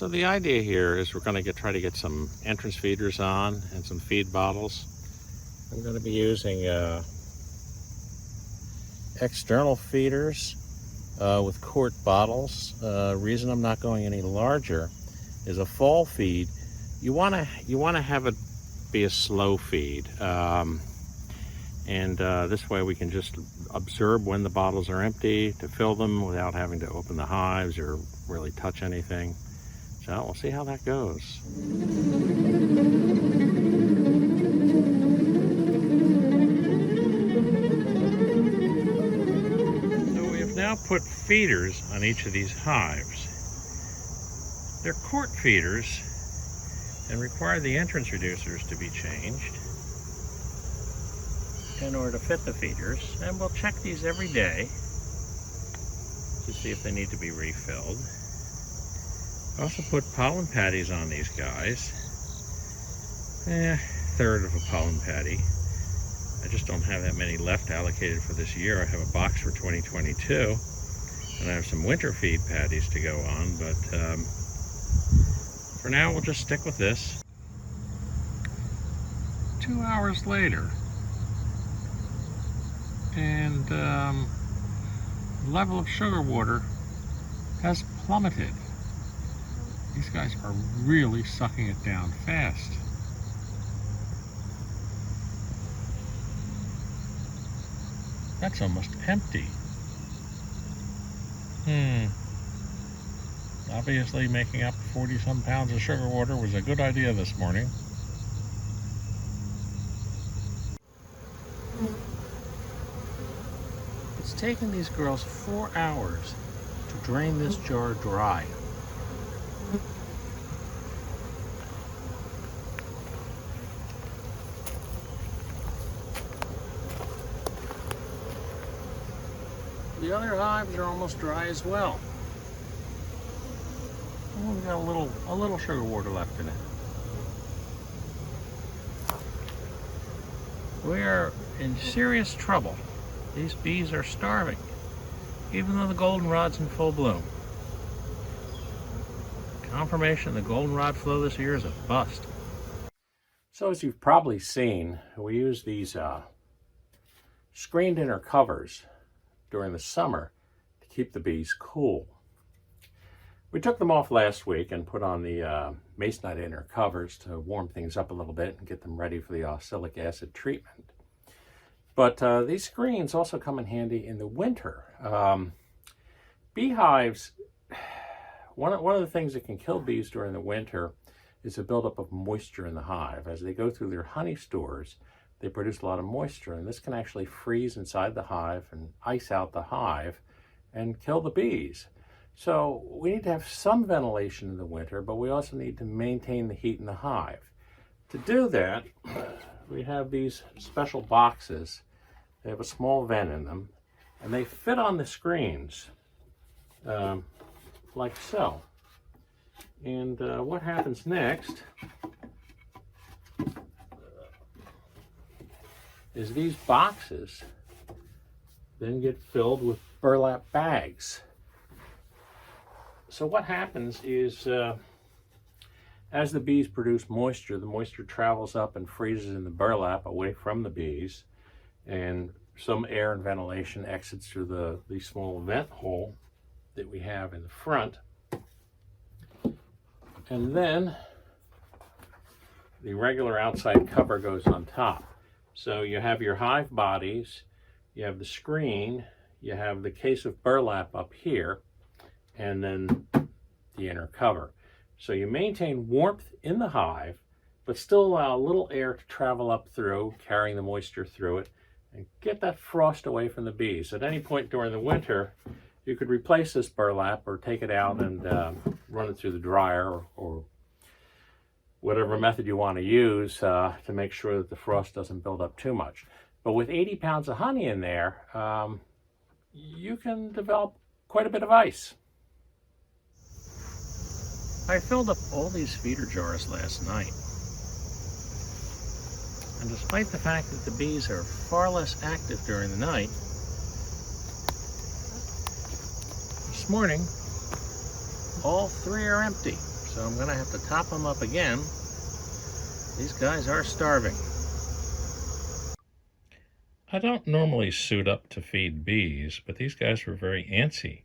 So the idea here is we're going to try to get some entrance feeders on and some feed bottles. I'm going to be using external feeders with quart bottles. Reason I'm not going any larger is a fall feed. You want to have it be a slow feed, and this way we can just observe when the bottles are empty to fill them without having to open the hives or really touch anything. So we'll see how that goes. So we have now put feeders on each of these hives. They're quart feeders and require the entrance reducers to be changed in order to fit the feeders. And we'll check these every day to see if they need to be refilled. I also put pollen patties on these guys. Third of a pollen patty. I just don't have that many left allocated for this year. I have a box for 2022, and I have some winter feed patties to go on, but for now we'll just stick with this. 2 hours later, and the level of sugar water has plummeted. These guys are really sucking it down fast. That's almost empty. Obviously making up 40-some pounds of sugar water was a good idea this morning. It's taken these girls 4 hours to drain this jar dry. The other hives are almost dry as well. Oh, we've got a little sugar water left in it. We are in serious trouble. These bees are starving, even though the goldenrod's in full bloom. Confirmation the goldenrod flow this year is a bust. So as you've probably seen, we use these screened inner covers during the summer to keep the bees cool. We took them off last week and put on the masonite inner covers to warm things up a little bit and get them ready for the oxalic acid treatment. But these screens also come in handy in the winter. Beehives, one of the things that can kill bees during the winter is a buildup of moisture in the hive. As they go through their honey stores, they produce a lot of moisture, and this can actually freeze inside the hive and ice out the hive and kill the bees. So we need to have some ventilation in the winter, but we also need to maintain the heat in the hive. To do that, we have these special boxes. They have a small vent in them, and they fit on the screens like so. And what happens next is these boxes then get filled with burlap bags. So what happens is as the bees produce moisture, the moisture travels up and freezes in the burlap away from the bees, and some air and ventilation exits through the small vent hole that we have in the front. And then the regular outside cover goes on top. So you have your hive bodies, you have the screen, you have the case of burlap up here, and then the inner cover. So you maintain warmth in the hive, but still allow a little air to travel up through, carrying the moisture through it, and get that frost away from the bees. At any point during the winter, you could replace this burlap or take it out and run it through the dryer or whatever method you want to use to make sure that the frost doesn't build up too much. But with 80 pounds of honey in there, you can develop quite a bit of ice. I filled up all these feeder jars last night. And despite the fact that the bees are far less active during the night, this morning, all 3 are empty. So I'm going to have to top them up again. These guys are starving. I don't normally suit up to feed bees, but these guys were very antsy.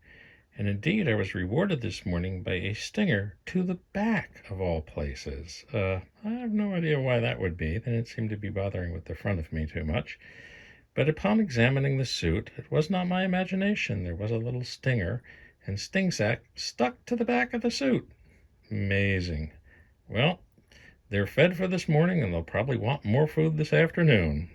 And indeed, I was rewarded this morning by a stinger to the back of all places. I have no idea why that would be. They didn't seem to be bothering with the front of me too much. But upon examining the suit, it was not my imagination. There was a little stinger and sting sac stuck to the back of the suit. Amazing. Well, they're fed for this morning, and they'll probably want more food this afternoon.